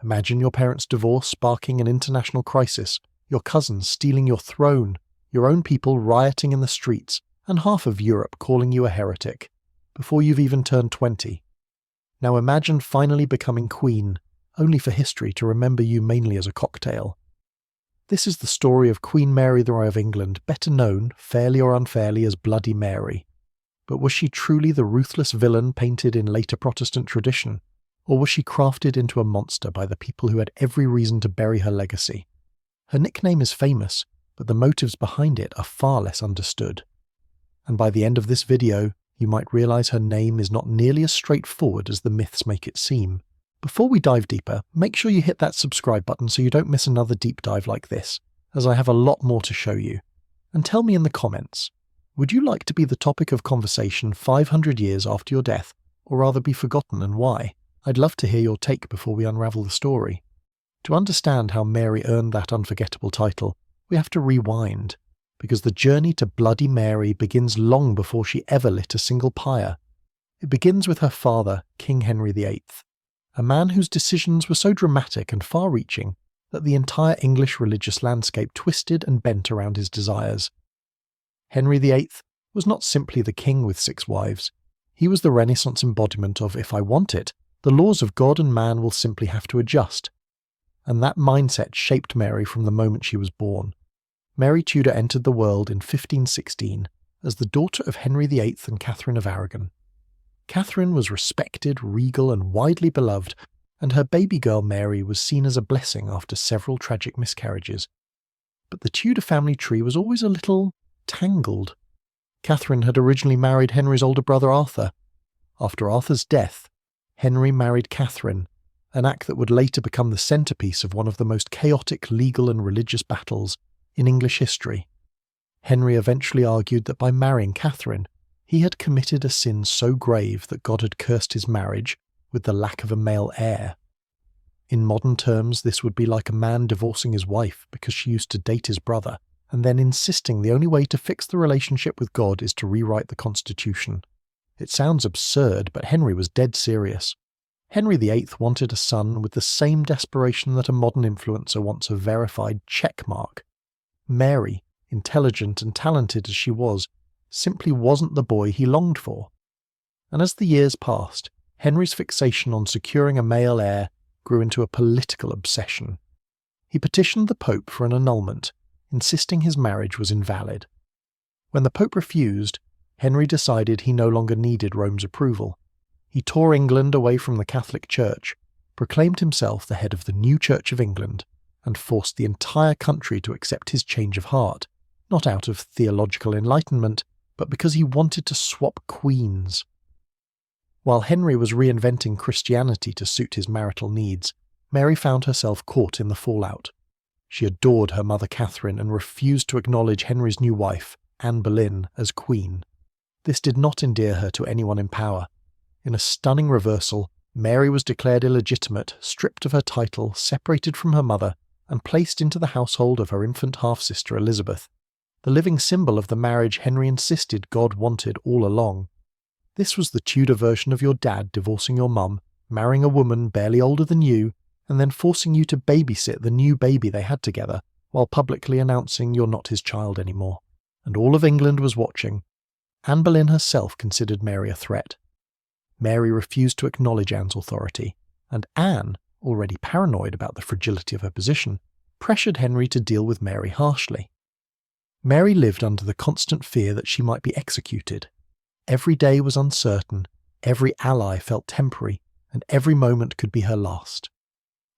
Imagine your parents' divorce sparking an international crisis, your cousins stealing your throne, your own people rioting in the streets, and half of Europe calling you a heretic, before you've even turned 20. Now imagine finally becoming queen, only for history to remember you mainly as a cocktail. This is the story of Queen Mary the Rye of England, better known, fairly or unfairly, as Bloody Mary. But was she truly the ruthless villain painted in later Protestant tradition? Or was she crafted into a monster by the people who had every reason to bury her legacy? Her nickname is famous, but the motives behind it are far less understood. And by the end of this video, you might realise her name is not nearly as straightforward as the myths make it seem. Before we dive deeper, make sure you hit that subscribe button so you don't miss another deep dive like this, as I have a lot more to show you. And tell me in the comments, would you like to be the topic of conversation 500 years after your death, or rather be forgotten, and why? I'd love to hear your take before we unravel the story. To understand how Mary earned that unforgettable title, we have to rewind, because the journey to Bloody Mary begins long before she ever lit a single pyre. It begins with her father, King Henry VIII, a man whose decisions were so dramatic and far-reaching that the entire English religious landscape twisted and bent around his desires. Henry VIII was not simply the king with 6 wives. He was the Renaissance embodiment of, if I want it, the laws of God and man will simply have to adjust. And that mindset shaped Mary from the moment she was born. Mary Tudor entered the world in 1516 as the daughter of Henry VIII and Catherine of Aragon. Catherine was respected, regal, and widely beloved, and her baby girl Mary was seen as a blessing after several tragic miscarriages. But the Tudor family tree was always a little tangled. Catherine had originally married Henry's older brother Arthur. After Arthur's death, Henry married Catherine, an act that would later become the centrepiece of one of the most chaotic legal and religious battles in English history. Henry eventually argued that by marrying Catherine, he had committed a sin so grave that God had cursed his marriage with the lack of a male heir. In modern terms, this would be like a man divorcing his wife because she used to date his brother, and then insisting the only way to fix the relationship with God is to rewrite the Constitution. It sounds absurd, but Henry was dead serious. Henry VIII wanted a son with the same desperation that a modern influencer wants a verified check mark. Mary, intelligent and talented as she was, simply wasn't the boy he longed for. And as the years passed, Henry's fixation on securing a male heir grew into a political obsession. He petitioned the Pope for an annulment, insisting his marriage was invalid. When the Pope refused, Henry decided he no longer needed Rome's approval. He tore England away from the Catholic Church, proclaimed himself the head of the new Church of England, and forced the entire country to accept his change of heart, not out of theological enlightenment, but because he wanted to swap queens. While Henry was reinventing Christianity to suit his marital needs, Mary found herself caught in the fallout. She adored her mother Catherine and refused to acknowledge Henry's new wife, Anne Boleyn, as queen. This did not endear her to anyone in power. In a stunning reversal, Mary was declared illegitimate, stripped of her title, separated from her mother, and placed into the household of her infant half-sister Elizabeth, the living symbol of the marriage Henry insisted God wanted all along. This was the Tudor version of your dad divorcing your mum, marrying a woman barely older than you, and then forcing you to babysit the new baby they had together, while publicly announcing you're not his child anymore. And all of England was watching. Anne Boleyn herself considered Mary a threat. Mary refused to acknowledge Anne's authority, and Anne, already paranoid about the fragility of her position, pressured Henry to deal with Mary harshly. Mary lived under the constant fear that she might be executed. Every day was uncertain, every ally felt temporary, and every moment could be her last.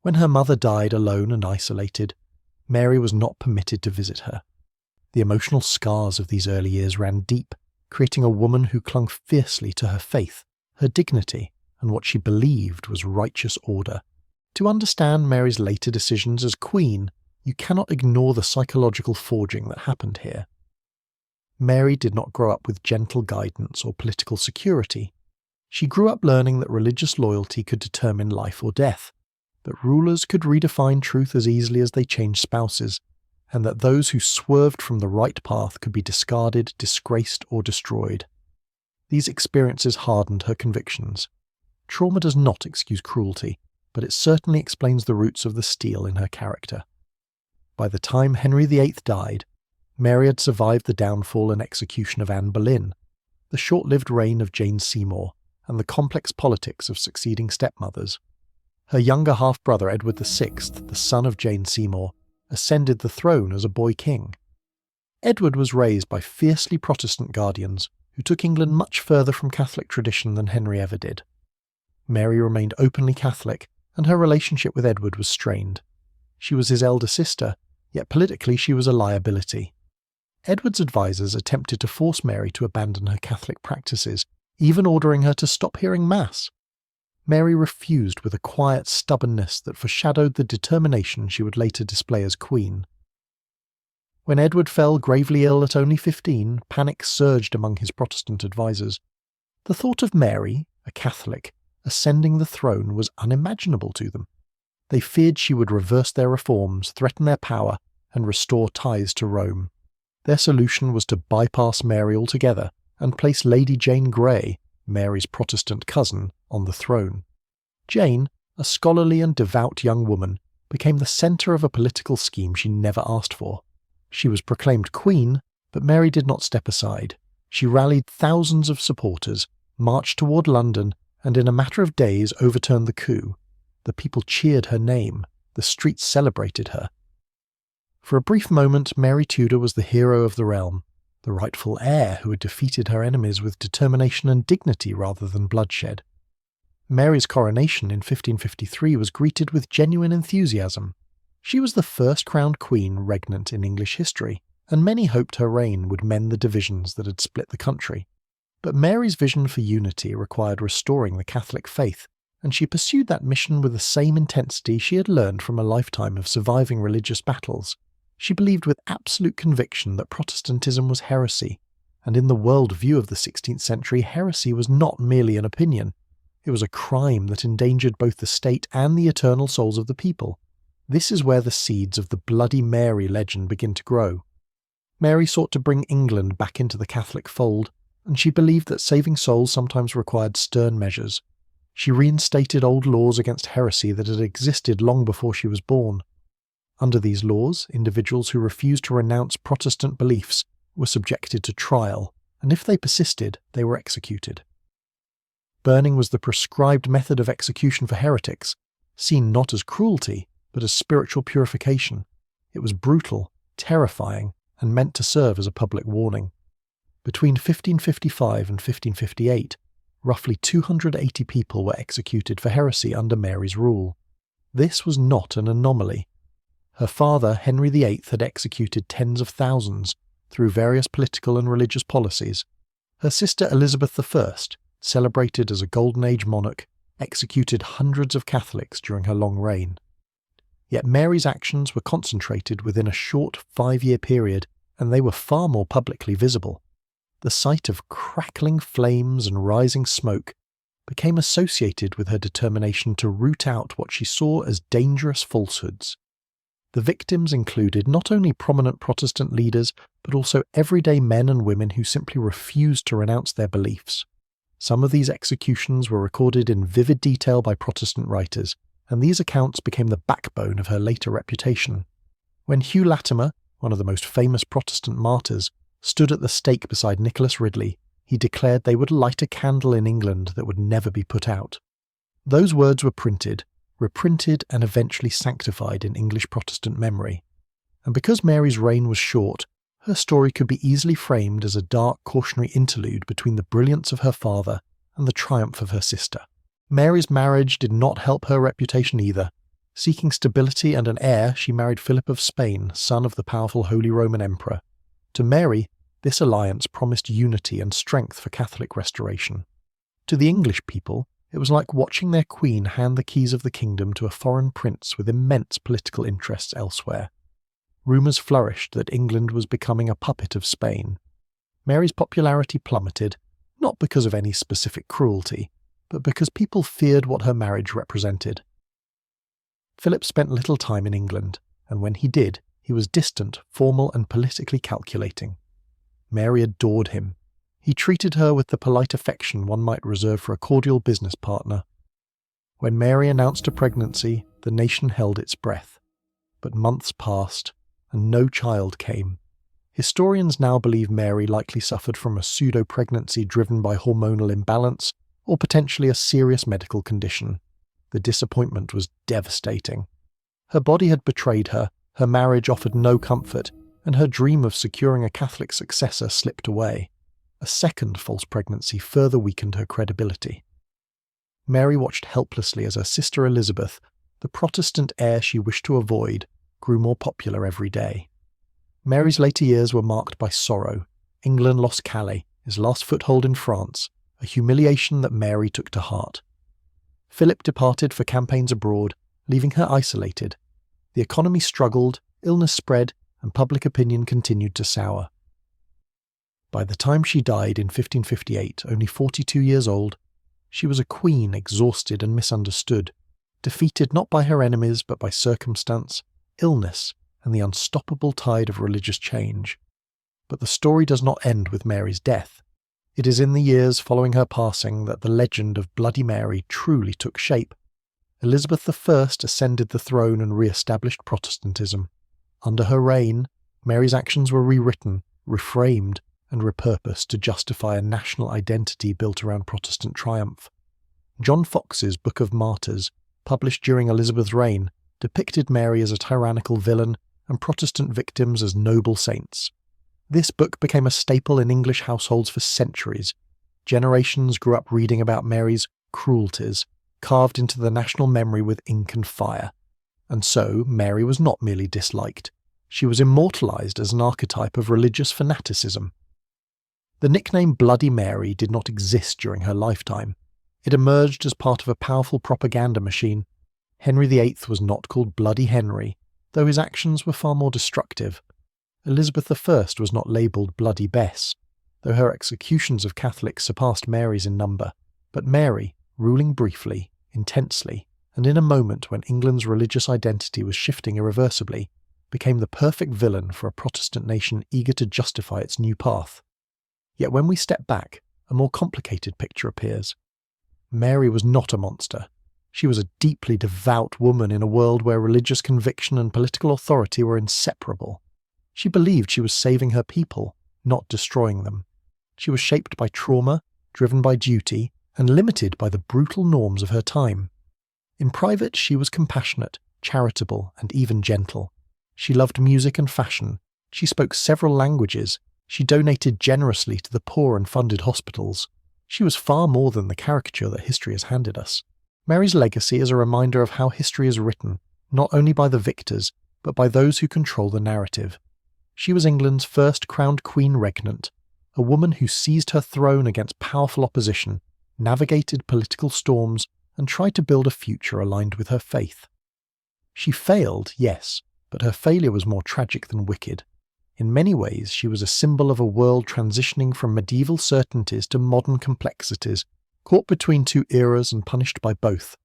When her mother died alone and isolated, Mary was not permitted to visit her. The emotional scars of these early years ran deep, creating a woman who clung fiercely to her faith, her dignity, and what she believed was righteous order. To understand Mary's later decisions as queen, you cannot ignore the psychological forging that happened here. Mary did not grow up with gentle guidance or political security. She grew up learning that religious loyalty could determine life or death, that rulers could redefine truth as easily as they changed spouses, and that those who swerved from the right path could be discarded, disgraced, or destroyed. These experiences hardened her convictions. Trauma does not excuse cruelty, but it certainly explains the roots of the steel in her character. By the time Henry VIII died, Mary had survived the downfall and execution of Anne Boleyn, the short-lived reign of Jane Seymour, and the complex politics of succeeding stepmothers. Her younger half-brother Edward VI, the son of Jane Seymour, ascended the throne as a boy king. Edward was raised by fiercely Protestant guardians who took England much further from Catholic tradition than Henry ever did. Mary remained openly Catholic, and her relationship with Edward was strained. She was his elder sister, yet politically she was a liability. Edward's advisers attempted to force Mary to abandon her Catholic practices, even ordering her to stop hearing Mass. Mary refused with a quiet stubbornness that foreshadowed the determination she would later display as queen. When Edward fell gravely ill at only 15, panic surged among his Protestant advisers. The thought of Mary, a Catholic, ascending the throne was unimaginable to them. They feared she would reverse their reforms, threaten their power, and restore ties to Rome. Their solution was to bypass Mary altogether and place Lady Jane Grey, Mary's Protestant cousin, on the throne. Jane, a scholarly and devout young woman, became the centre of a political scheme she never asked for. She was proclaimed queen, but Mary did not step aside. She rallied thousands of supporters, marched toward London, and in a matter of days overturned the coup. The people cheered her name. The streets celebrated her. For a brief moment, Mary Tudor was the hero of the realm, the rightful heir who had defeated her enemies with determination and dignity rather than bloodshed. Mary's coronation in 1553 was greeted with genuine enthusiasm. She was the first crowned queen regnant in English history, and many hoped her reign would mend the divisions that had split the country. But Mary's vision for unity required restoring the Catholic faith, and she pursued that mission with the same intensity she had learned from a lifetime of surviving religious battles. She believed with absolute conviction that Protestantism was heresy, and in the world view of the 16th century, heresy was not merely an opinion. It was a crime that endangered both the state and the eternal souls of the people. This is where the seeds of the Bloody Mary legend begin to grow. Mary sought to bring England back into the Catholic fold, and she believed that saving souls sometimes required stern measures. She reinstated old laws against heresy that had existed long before she was born. Under these laws, individuals who refused to renounce Protestant beliefs were subjected to trial, and if they persisted, they were executed. Burning was the prescribed method of execution for heretics, seen not as cruelty, but as spiritual purification. It was brutal, terrifying, and meant to serve as a public warning. Between 1555 and 1558, roughly 280 people were executed for heresy under Mary's rule. This was not an anomaly. Her father, Henry VIII, had executed tens of thousands through various political and religious policies. Her sister Elizabeth I, celebrated as a Golden Age monarch, executed hundreds of Catholics during her long reign. Yet Mary's actions were concentrated within a short 5-year period, and they were far more publicly visible. The sight of crackling flames and rising smoke became associated with her determination to root out what she saw as dangerous falsehoods. The victims included not only prominent Protestant leaders, but also everyday men and women who simply refused to renounce their beliefs. Some of these executions were recorded in vivid detail by Protestant writers, and these accounts became the backbone of her later reputation. When Hugh Latimer, one of the most famous Protestant martyrs, stood at the stake beside Nicholas Ridley, he declared they would light a candle in England that would never be put out. Those words were printed, reprinted, and eventually sanctified in English Protestant memory. And because Mary's reign was short, her story could be easily framed as a dark cautionary interlude between the brilliance of her father and the triumph of her sister. Mary's marriage did not help her reputation either. Seeking stability and an heir, she married Philip of Spain, son of the powerful Holy Roman Emperor. To Mary, this alliance promised unity and strength for Catholic restoration. To the English people, it was like watching their queen hand the keys of the kingdom to a foreign prince with immense political interests elsewhere. Rumours flourished that England was becoming a puppet of Spain. Mary's popularity plummeted, not because of any specific cruelty, but because people feared what her marriage represented. Philip spent little time in England, and when he did, he was distant, formal, and politically calculating. Mary adored him. He treated her with the polite affection one might reserve for a cordial business partner. When Mary announced her pregnancy, the nation held its breath. But months passed, and no child came. Historians now believe Mary likely suffered from a pseudo-pregnancy driven by hormonal imbalance, or potentially a serious medical condition. The disappointment was devastating. Her body had betrayed her, her marriage offered no comfort, and her dream of securing a Catholic successor slipped away. A second false pregnancy further weakened her credibility. Mary watched helplessly as her sister Elizabeth, the Protestant heir she wished to avoid, grew more popular every day. Mary's later years were marked by sorrow. England lost Calais, his last foothold in France, a humiliation that Mary took to heart. Philip departed for campaigns abroad, leaving her isolated. The economy struggled, illness spread, and public opinion continued to sour. By the time she died in 1558, only 42 years old, she was a queen exhausted and misunderstood, defeated not by her enemies but by circumstance, illness, and the unstoppable tide of religious change. But the story does not end with Mary's death. It is in the years following her passing that the legend of Bloody Mary truly took shape. Elizabeth I ascended the throne and re-established Protestantism. Under her reign, Mary's actions were rewritten, reframed, and repurposed to justify a national identity built around Protestant triumph. John Foxe's Book of Martyrs, published during Elizabeth's reign, depicted Mary as a tyrannical villain and Protestant victims as noble saints. This book became a staple in English households for centuries. Generations grew up reading about Mary's cruelties, carved into the national memory with ink and fire. And so, Mary was not merely disliked. She was immortalized as an archetype of religious fanaticism. The nickname Bloody Mary did not exist during her lifetime. It emerged as part of a powerful propaganda machine. Henry VIII was not called Bloody Henry, though his actions were far more destructive. Elizabeth I was not labelled Bloody Bess, though her executions of Catholics surpassed Mary's in number. But Mary, ruling briefly, intensely, and in a moment when England's religious identity was shifting irreversibly, became the perfect villain for a Protestant nation eager to justify its new path. Yet when we step back, a more complicated picture appears. Mary was not a monster. She was a deeply devout woman in a world where religious conviction and political authority were inseparable. She believed she was saving her people, not destroying them. She was shaped by trauma, driven by duty, and limited by the brutal norms of her time. In private, she was compassionate, charitable, and even gentle. She loved music and fashion. She spoke several languages. She donated generously to the poor and funded hospitals. She was far more than the caricature that history has handed us. Mary's legacy is a reminder of how history is written, not only by the victors, but by those who control the narrative. She was England's first crowned queen regnant, a woman who seized her throne against powerful opposition, navigated political storms, and tried to build a future aligned with her faith. She failed, yes, but her failure was more tragic than wicked. In many ways, she was a symbol of a world transitioning from medieval certainties to modern complexities, caught between two eras and punished by both.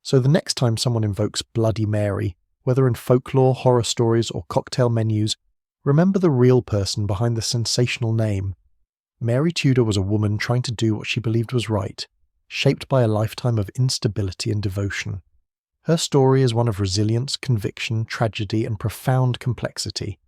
So the next time someone invokes Bloody Mary, whether in folklore, horror stories, or cocktail menus, remember the real person behind the sensational name. Mary Tudor was a woman trying to do what she believed was right, shaped by a lifetime of instability and devotion. Her story is one of resilience, conviction, tragedy, and profound complexity.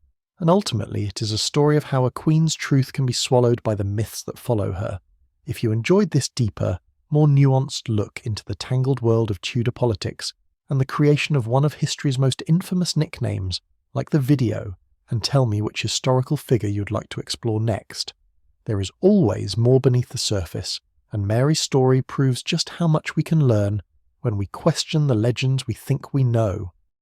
And ultimately it is a story of how a queen's truth can be swallowed by the myths that follow her. If you enjoyed this deeper, more nuanced look into the tangled world of Tudor politics and the creation of one of history's most infamous nicknames, like the video, and tell me which historical figure you'd like to explore next. There is always more beneath the surface, and Mary's story proves just how much we can learn when we question the legends we think we know.